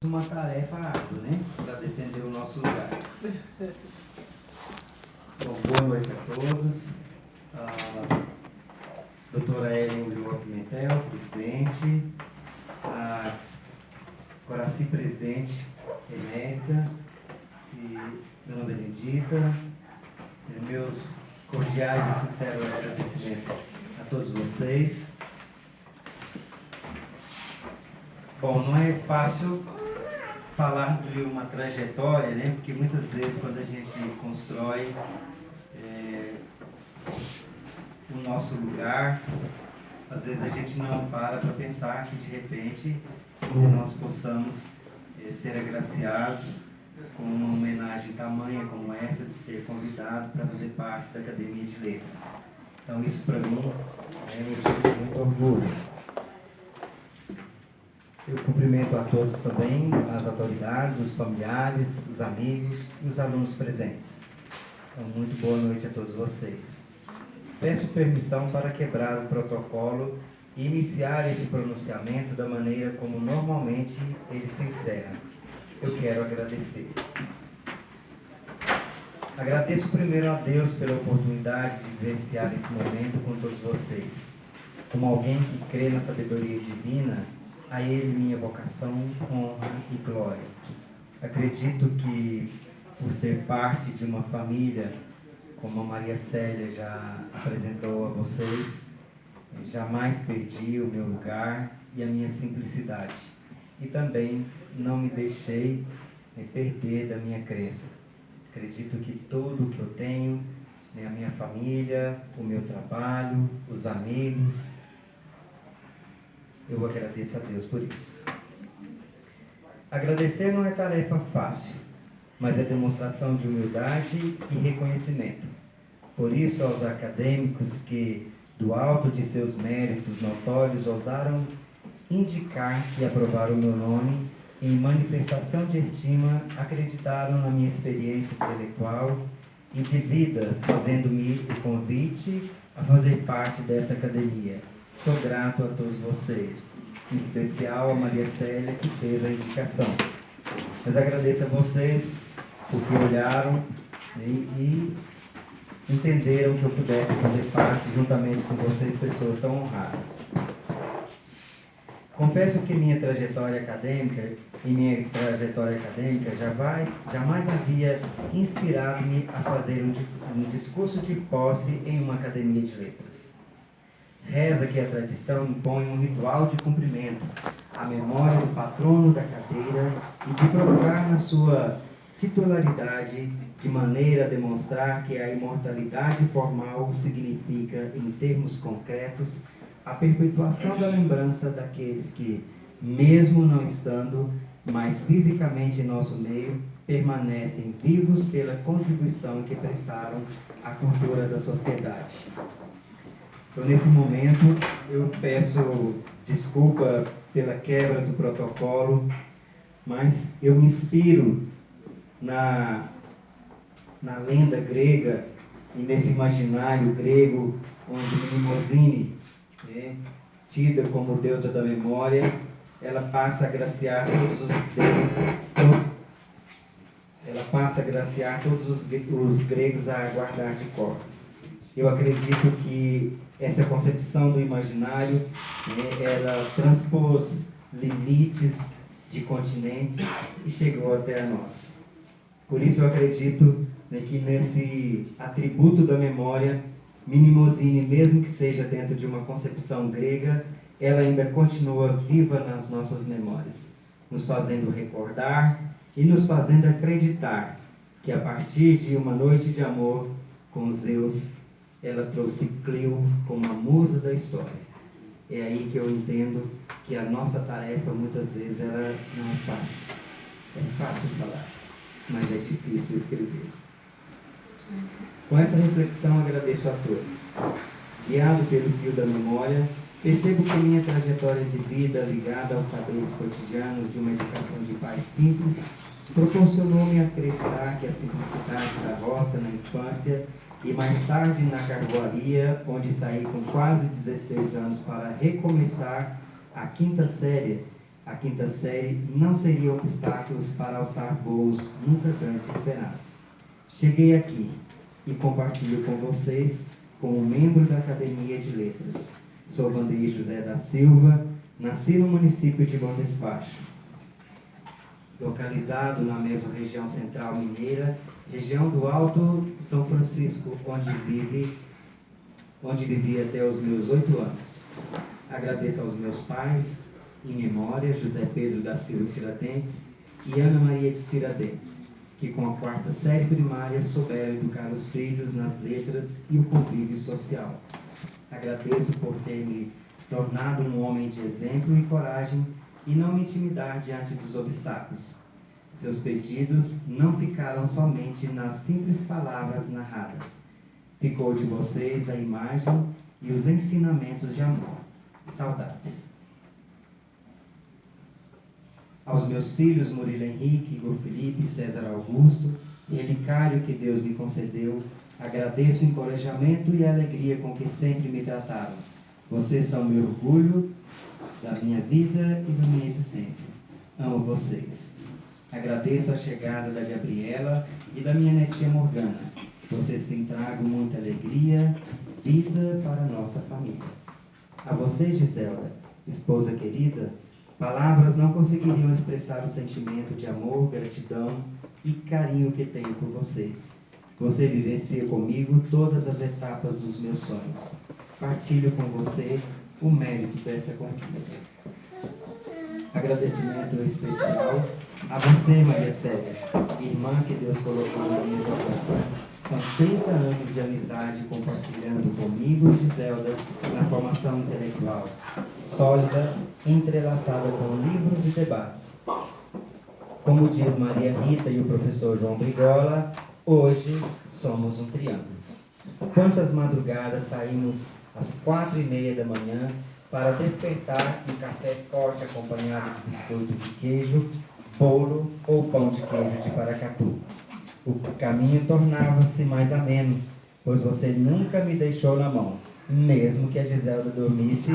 uma tarefa árdua, né? Para defender o nosso lugar. Bom, boa noite a todos. Doutora Ellen Ulloa Pimentel, presidente. A Coraci, presidente emérita. E Dona Benedita. Meus cordiais e sinceros agradecimentos a todos vocês. Bom, não é fácil falar de uma trajetória, né? Porque muitas vezes quando a gente constrói o nosso lugar, às vezes a gente não para pensar que de repente nós possamos ser agraciados com uma homenagem tamanha como essa, de ser convidado para fazer parte da Academia de Letras. Então isso para mim é motivo de muito orgulho. Eu cumprimento a todos também, as autoridades, os familiares, os amigos e os alunos presentes. Então, muito boa noite a todos vocês. Peço permissão para quebrar o protocolo e iniciar esse pronunciamento da maneira como normalmente ele se encerra. Eu quero agradecer. Agradeço primeiro a Deus pela oportunidade de vivenciar esse momento com todos vocês. Como alguém que crê na sabedoria divina, a Ele minha vocação, honra e glória. Acredito que, por ser parte de uma família, como a Maria Célia já apresentou a vocês, jamais perdi o meu lugar e a minha simplicidade. E também não me deixei perder da minha crença. Acredito que tudo que eu tenho, a minha família, o meu trabalho, os amigos, eu agradeço a Deus por isso. Agradecer não é tarefa fácil, mas é demonstração de humildade e reconhecimento. Por isso, aos acadêmicos que, do alto de seus méritos notórios, ousaram indicar e aprovar o meu nome, em manifestação de estima, acreditaram na minha experiência intelectual e de vida, fazendo-me o convite a fazer parte dessa academia. Sou grato a todos vocês, em especial a Maria Célia, que fez a indicação. Mas agradeço a vocês porque olharam e entenderam que eu pudesse fazer parte, juntamente com vocês, pessoas tão honradas. Confesso que minha trajetória acadêmica jamais havia inspirado-me a fazer um discurso de posse em uma academia de letras. Reza que a tradição impõe um ritual de cumprimento à memória do patrono da cadeira e de procurar na sua titularidade de maneira a demonstrar que a imortalidade formal significa, em termos concretos, a perpetuação da lembrança daqueles que, mesmo não estando mais fisicamente em nosso meio, permanecem vivos pela contribuição que prestaram à cultura da sociedade. Então, nesse momento, eu peço desculpa pela quebra do protocolo, mas eu me inspiro na lenda grega e nesse imaginário grego, onde Mnemosyne, tida como deusa da memória, ela passa a agraciar todos os gregos a guardar de cor. Eu acredito que essa concepção do imaginário, ela transpôs limites de continentes e chegou até a nós. Por isso eu acredito que nesse atributo da memória, Mnemosyne, mesmo que seja dentro de uma concepção grega, ela ainda continua viva nas nossas memórias, nos fazendo recordar e nos fazendo acreditar que a partir de uma noite de amor com Zeus, ela trouxe Clio como a musa da história. É aí que eu entendo que a nossa tarefa, muitas vezes, ela não é fácil. É fácil falar, mas é difícil escrever. Com essa reflexão, agradeço a todos. Guiado pelo fio da memória, percebo que minha trajetória de vida ligada aos saberes cotidianos de uma educação de pais simples proporcionou-me acreditar que a simplicidade da roça na infância e mais tarde na carvoaria, onde saí com quase 16 anos para recomeçar a quinta série, A quinta série não seria obstáculos para alçar voos nunca antes esperados. Cheguei aqui e compartilho com vocês como membro da Academia de Letras. Sou Vandeir José da Silva, nasci no município de Bom Despacho, localizado na mesorregião central mineira, região do Alto São Francisco, onde vivi até os meus 8 anos. Agradeço aos meus pais, em memória, José Pedro da Silva Tiradentes e Ana Maria de Tiradentes, que com a quarta série primária souberam educar os filhos nas letras e o convívio social. Agradeço por ter me tornado um homem de exemplo e coragem e não me intimidar diante dos obstáculos. Seus pedidos não ficaram somente nas simples palavras narradas. Ficou de vocês a imagem e os ensinamentos de amor. Saudades. Aos meus filhos Murilo Henrique, Igor Felipe e César Augusto, relicário que Deus me concedeu, agradeço o encorajamento e a alegria com que sempre me trataram. Vocês são meu orgulho da minha vida e da minha existência. Amo vocês. Agradeço a chegada da Gabriela e da minha netinha Morgana. Vocês têm trago muita alegria, vida para a nossa família. A você, Giselda, esposa querida, palavras não conseguiriam expressar o sentimento de amor, gratidão e carinho que tenho por você. Você vivencia comigo todas as etapas dos meus sonhos. Partilho com você o mérito dessa conquista. Agradecimento especial a você, Maria Célia, irmã que Deus colocou na minha jornada. São 30 anos de amizade compartilhando comigo e Giselda na formação intelectual, sólida, entrelaçada com livros e debates. Como diz Maria Rita e o professor João Brigola, hoje somos um triângulo. Quantas madrugadas saímos às 4h30 da manhã para despertar um café forte acompanhado de biscoito de queijo, bolo ou pão de queijo de Paracatu. O caminho tornava-se mais ameno, pois você nunca me deixou na mão. Mesmo que a Giselda dormisse,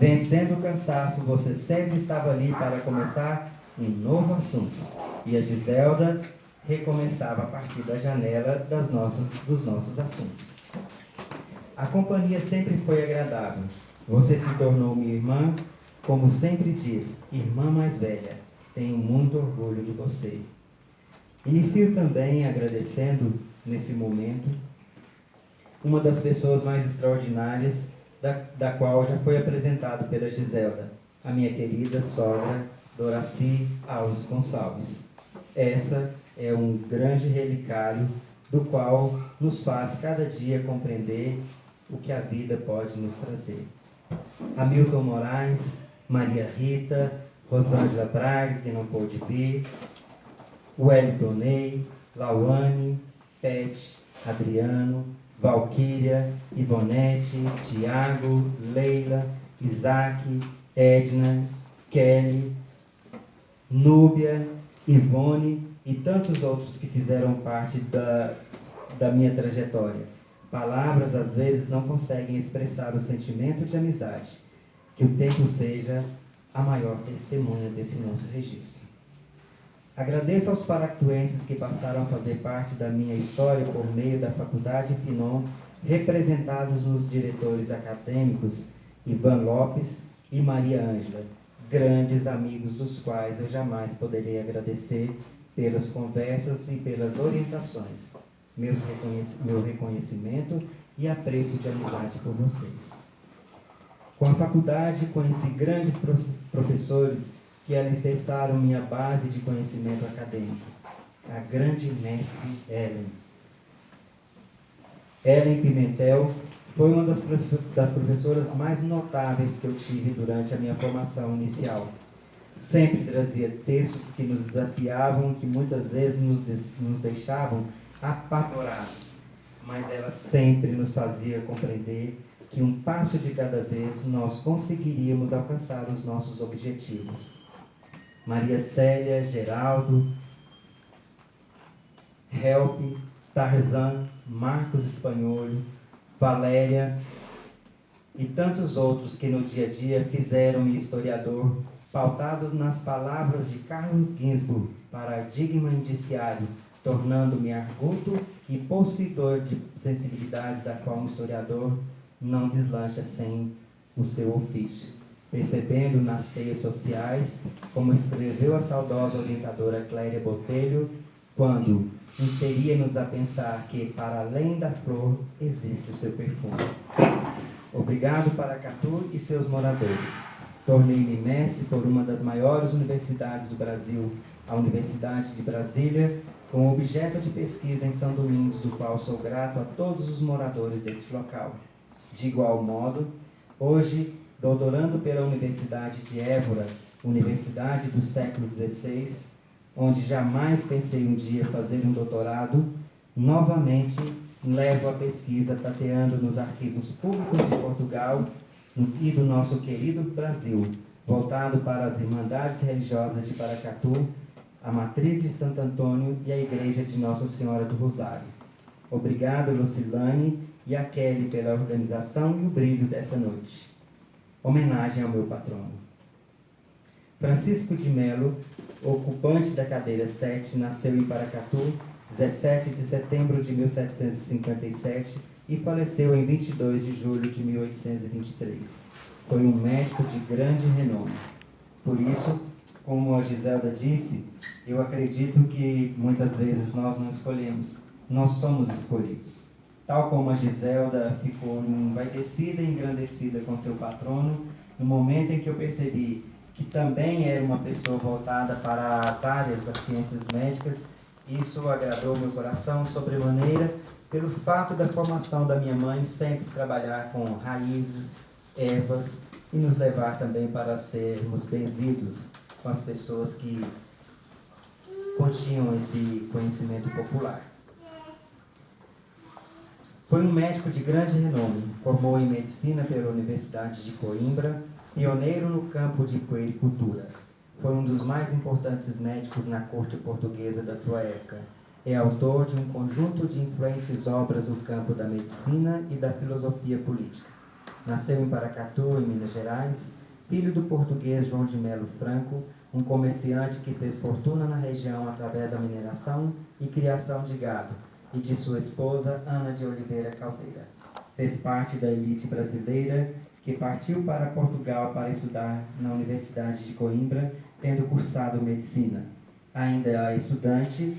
vencendo o cansaço, você sempre estava ali para começar um novo assunto. E a Giselda recomeçava a partir da janela dos nossos assuntos. A companhia sempre foi agradável. Você se tornou minha irmã, como sempre diz, irmã mais velha. Tenho muito orgulho de você. Inicio também agradecendo, nesse momento, uma das pessoas mais extraordinárias da qual já foi apresentado pela Giselda, a minha querida sogra Doraci Alves Gonçalves. Essa é um grande relicário do qual nos faz cada dia compreender o que a vida pode nos trazer. Hamilton Moraes, Maria Rita, Rosângela Braga, que não pôde vir, Wellington Ney, Lauane, Pet, Adriano, Valquíria, Ivonete, Tiago, Leila, Isaac, Edna, Kelly, Núbia, Ivone e tantos outros que fizeram parte da minha trajetória. Palavras, às vezes, não conseguem expressar o sentimento de amizade. Que o tempo seja a maior testemunha desse nosso registro. Agradeço aos paractuenses que passaram a fazer parte da minha história por meio da Faculdade Finon, representados nos diretores acadêmicos Ivan Lopes e Maria Ângela, grandes amigos dos quais eu jamais poderei agradecer pelas conversas e pelas orientações. Meu reconhecimento e apreço de amizade por vocês. Com a faculdade, conheci grandes professores que alicerçaram minha base de conhecimento acadêmico. A grande mestre Ellen. Ellen Pimentel foi uma das professoras mais notáveis que eu tive durante a minha formação inicial. Sempre trazia textos que nos desafiavam, que muitas vezes nos deixavam apavorados, mas ela sempre nos fazia compreender que um passo de cada vez nós conseguiríamos alcançar os nossos objetivos. Maria Célia, Geraldo, Help, Tarzan, Marcos Espanholo, Valéria e tantos outros que no dia a dia fizeram-me historiador pautados nas palavras de Carlo Ginzburg, paradigma indiciário, tornando-me arguto e possuidor de sensibilidades da qual um historiador não deslancha sem o seu ofício. Percebendo nas teias sociais, como escreveu a saudosa orientadora Clélia Botelho, quando inseria-nos a pensar que, para além da flor, existe o seu perfume. Obrigado, Paracatu e seus moradores. Tornei-me mestre por uma das maiores universidades do Brasil, a Universidade de Brasília, com objeto de pesquisa em São Domingos, do qual sou grato a todos os moradores deste local. De igual modo, hoje, doutorando pela Universidade de Évora, universidade do século XVI, onde jamais pensei um dia fazer um doutorado, novamente levo a pesquisa tateando nos arquivos públicos de Portugal e do nosso querido Brasil, voltado para as Irmandades Religiosas de Paracatu, a Matriz de Santo Antônio e a Igreja de Nossa Senhora do Rosário. Obrigado, Lucilane e a Kelly, pela organização e o brilho dessa noite. Homenagem ao meu patrono. Francisco de Melo, ocupante da cadeira 7, nasceu em Paracatu, 17 de setembro de 1757 e faleceu em 22 de julho de 1823. Foi um médico de grande renome. Por isso, como a Giselda disse, eu acredito que muitas vezes nós não escolhemos, nós somos escolhidos. Tal como a Giselda ficou envaidecida e engrandecida com seu patrono, no momento em que eu percebi que também era uma pessoa voltada para as áreas das ciências médicas, isso agradou meu coração sobremaneira, pelo fato da formação da minha mãe sempre trabalhar com raízes, ervas e nos levar também para sermos benzidos com as pessoas que continham esse conhecimento popular. Foi um médico de grande renome, formou em medicina pela Universidade de Coimbra, pioneiro no campo de puericultura. Foi um dos mais importantes médicos na corte portuguesa da sua época. É autor de um conjunto de influentes obras no campo da medicina e da filosofia política. Nasceu em Paracatu, em Minas Gerais, filho do português João de Melo Franco, um comerciante que fez fortuna na região através da mineração e criação de gado, e de sua esposa, Ana de Oliveira Caldeira. Fez parte da elite brasileira que partiu para Portugal para estudar na Universidade de Coimbra, tendo cursado medicina. Ainda estudante,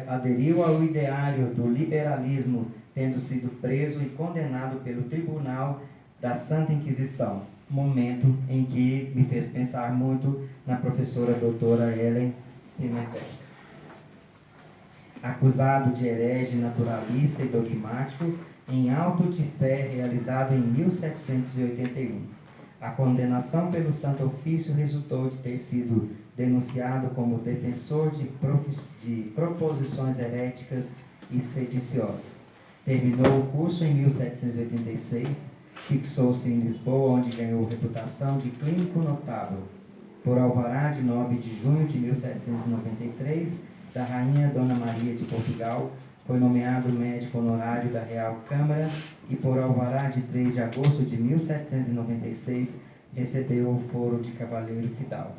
aderiu ao ideário do liberalismo, tendo sido preso e condenado pelo Tribunal da Santa Inquisição, momento em que me fez pensar muito na professora doutora Helen Pimentel. Acusado de herege naturalista e dogmático, em auto de fé realizado em 1781. A condenação pelo Santo Ofício resultou de ter sido denunciado como defensor de proposições heréticas e sediciosas. Terminou o curso em 1786, fixou-se em Lisboa, onde ganhou reputação de clínico notável. Por alvará de 9 de junho de 1793, da Rainha Dona Maria de Portugal, foi nomeado médico honorário da Real Câmara e, por alvará de 3 de agosto de 1796, recebeu o foro de cavaleiro fidalgo.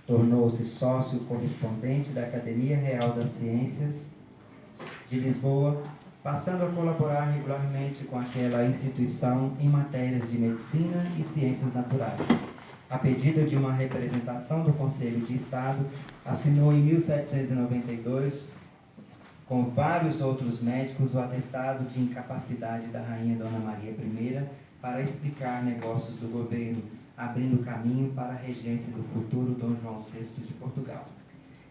Tornou-se sócio correspondente da Academia Real das Ciências de Lisboa, passando a colaborar regularmente com aquela instituição em matérias de medicina e ciências naturais. A pedido de uma representação do Conselho de Estado, assinou em 1792, com vários outros médicos, o atestado de incapacidade da Rainha Dona Maria I para explicar negócios do governo, abrindo caminho para a regência do futuro Dom João VI de Portugal.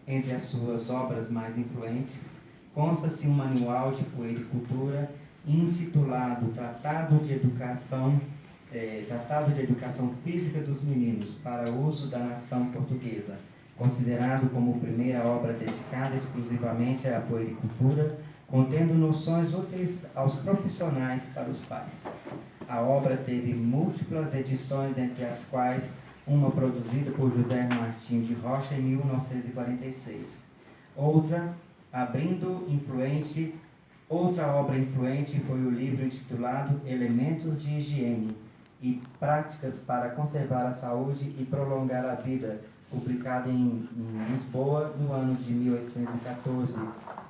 Entre as suas obras mais influentes, consta-se um manual de puericultura intitulado Tratado de Educação Física dos Meninos para uso da nação portuguesa, considerado como primeira obra dedicada exclusivamente à puericultura, contendo noções úteis aos profissionais para os pais. A obra teve múltiplas edições, entre as quais uma produzida por José Martinho de Rocha em 1946. Outra obra influente foi o livro intitulado Elementos de Higiene, e práticas para conservar a saúde e prolongar a vida, publicado em Lisboa no ano de 1814,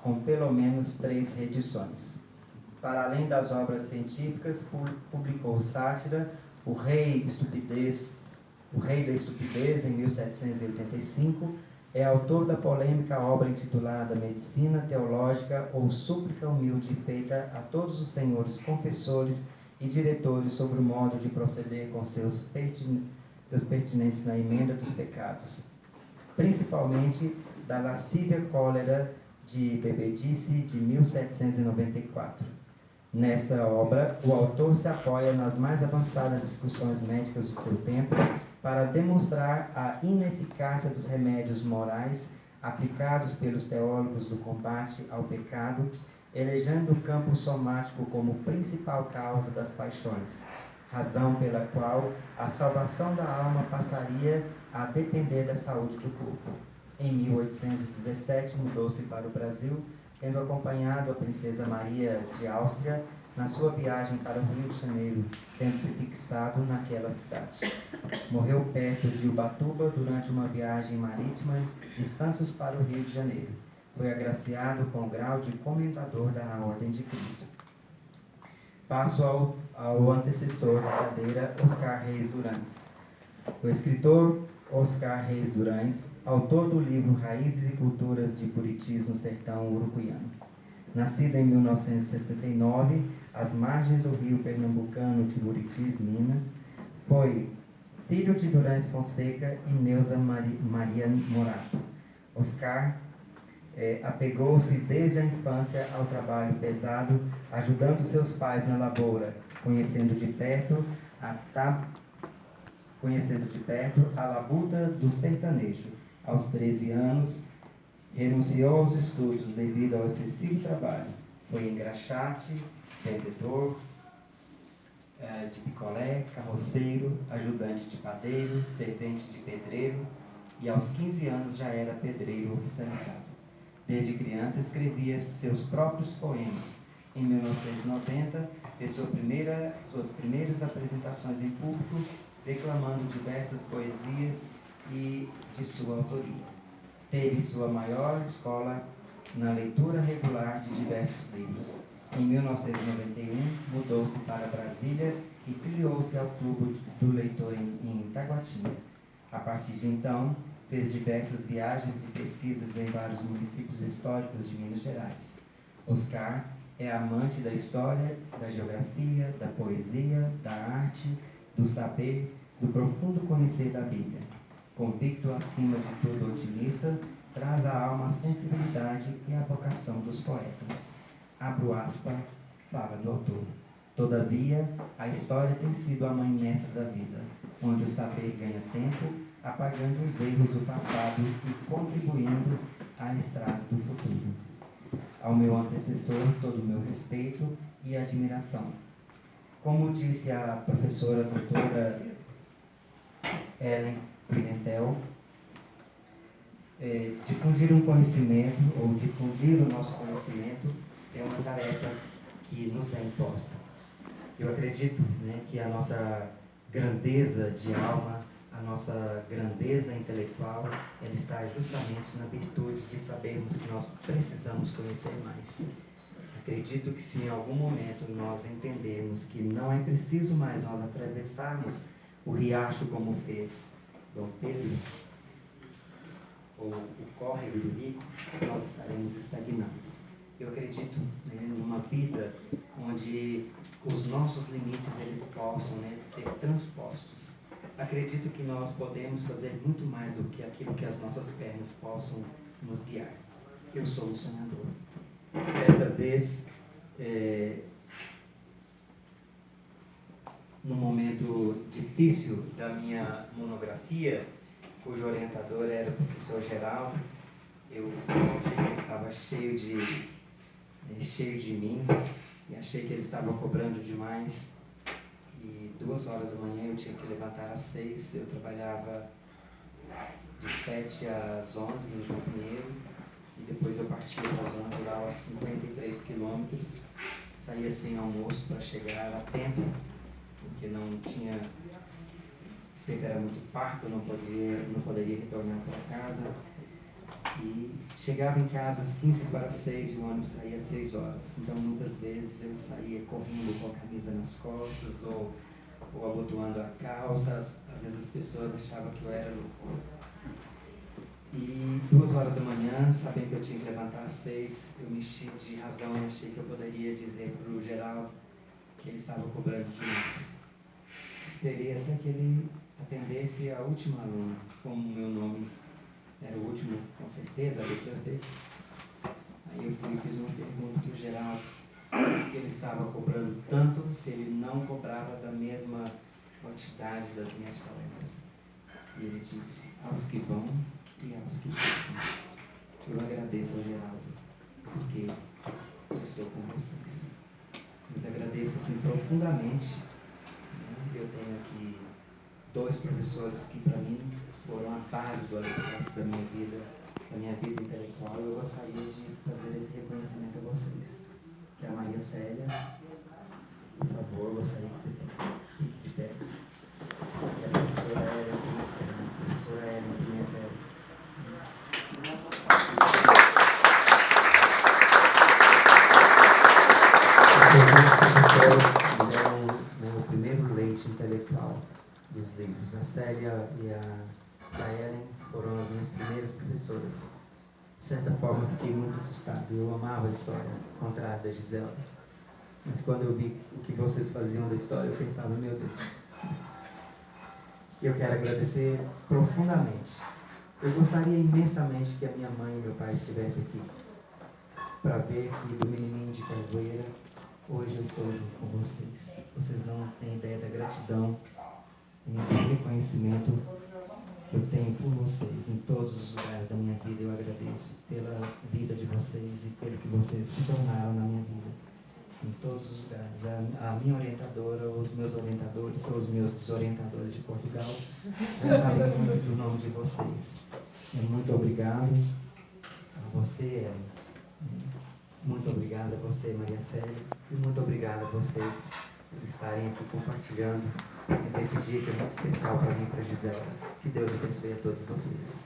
com pelo menos 3 reedições. Para além das obras científicas, publicou sátira, O Rei da Estupidez, em 1785, é autor da polêmica obra intitulada Medicina Teológica ou Súplica Humilde, feita a todos os senhores confessores e diretores sobre o modo de proceder com seus pertinentes na emenda dos pecados, principalmente da lascívia cólera de bebedice de 1794. Nessa obra, o autor se apoia nas mais avançadas discussões médicas do seu tempo para demonstrar a ineficácia dos remédios morais aplicados pelos teólogos do combate ao pecado, elegendo o campo somático como principal causa das paixões, razão pela qual a salvação da alma passaria a depender da saúde do corpo. Em 1817, mudou-se para o Brasil, tendo acompanhado a princesa Maria de Áustria na sua viagem para o Rio de Janeiro, tendo se fixado naquela cidade. Morreu perto de Ubatuba durante uma viagem marítima de Santos para o Rio de Janeiro. Foi agraciado com o grau de comendador da Ordem de Cristo. Passo ao antecessor da cadeira, Oscar Reis Durães. O escritor Oscar Reis Durães, autor do livro Raízes e Culturas de Buritis no Sertão Urucuiano. Nascido em 1969, às margens do rio pernambucano de Buritis, Minas, foi filho de Durães Fonseca e Neuza Maria Morato. Oscar apegou-se desde a infância ao trabalho pesado, ajudando seus pais na lavoura, conhecendo de perto a labuta do sertanejo. Aos 13 anos, renunciou aos estudos devido ao excessivo trabalho. Foi engraxate, vendedor de picolé, carroceiro, ajudante de padeiro, servente de pedreiro e aos 15 anos já era pedreiro oficializado. Desde criança escrevia seus próprios poemas. Em 1990, fez suas primeiras apresentações em público, declamando diversas poesias e de sua autoria. Teve sua maior escola na leitura regular de diversos livros. Em 1991, mudou-se para Brasília e filiou-se ao Clube do Leitor em Taguatinga. A partir de então, fez diversas viagens e pesquisas em vários municípios históricos de Minas Gerais. Oscar é amante da história, da geografia, da poesia, da arte, do saber, do profundo conhecer da Bíblia. Convicto acima de tudo otimista, traz à alma a sensibilidade e a vocação dos poetas. Abro aspas, fala do autor. Todavia, a história tem sido a mãe mestra da vida, onde o saber ganha tempo, apagando os erros do passado e contribuindo à estrada do futuro. Ao meu antecessor, todo o meu respeito e admiração. Como disse a professora doutora Ellen Pimentel, difundir um conhecimento ou difundir o nosso conhecimento é uma tarefa que nos é imposta. Eu acredito, que a nossa grandeza de alma, a nossa grandeza intelectual, ela está justamente na virtude de sabermos que nós precisamos conhecer mais. Acredito que se em algum momento nós entendermos que não é preciso mais nós atravessarmos o riacho como fez Dom Pedro, ou o córrego do rico, nós estaremos estagnados. Eu acredito numa vida onde os nossos limites eles possam ser transpostos. Acredito que nós podemos fazer muito mais do que aquilo que as nossas pernas possam nos guiar. Eu sou um sonhador. Certa vez, num momento difícil da minha monografia, cujo orientador era o professor Geraldo, eu estava cheio de mim e achei que ele estava cobrando demais. E 2h da manhã eu tinha que levantar às 6, eu trabalhava de 7 às 11 em João Pinheiro, e depois eu partia para a zona rural a 53 quilômetros, saía sem almoço para chegar a tempo porque não tinha, o tempo era muito parco, não poderia retornar para casa. E chegava em casa às 15 para 6 e o ônibus saía às 6 horas. Então, muitas vezes eu saía correndo com a camisa nas costas ou abotoando a calça. Às vezes as pessoas achavam que eu era louco. E 2 horas da manhã, sabendo que eu tinha que levantar às 6, eu me enchi de razão e achei que eu poderia dizer para o Geraldo que ele estava cobrando demais. Esperei até que ele atendesse a última aluna, como o meu nome era o último, com certeza, a letra B. Aí eu fui e fiz uma pergunta para o Geraldo, que ele estava cobrando tanto se ele não cobrava da mesma quantidade das minhas colegas. E ele disse, aos que vão e aos que ficam. Eu agradeço ao Geraldo, porque eu estou com vocês. Mas agradeço assim profundamente. Eu tenho aqui 2 professores que para mim foram a base do alicerce da minha vida intelectual. Eu gostaria de fazer esse reconhecimento a vocês. Que é a Maria Célia, por favor, eu gostaria que você fique de pé. E a professora Ellen, que me velha. Os professores me deram o primeiro leite intelectual dos livros. A Célia e a Ellen foram as minhas primeiras professoras. De certa forma, eu fiquei muito assustado. Eu amava a história, ao contrário da Gisela. Mas quando eu vi o que vocês faziam da história, eu pensava, meu Deus. Eu quero agradecer profundamente. Eu gostaria imensamente que a minha mãe e meu pai estivessem aqui, para ver que do menininho de Cajueira, hoje eu estou junto com vocês. Vocês não têm ideia da gratidão e do reconhecimento que eu tenho por vocês. Em todos os lugares da minha vida eu agradeço pela vida de vocês e pelo que vocês se tornaram na minha vida. Em todos os lugares. A minha orientadora, os meus orientadores, ou os meus desorientadores de Portugal, já sabem muito do nome de vocês. Muito obrigado a você, Ellen. Muito obrigado a você, Maria Célia. E muito obrigado a vocês por estarem aqui compartilhando desse dia que é muito especial para mim e para a Gisela. Que Deus abençoe a todos vocês.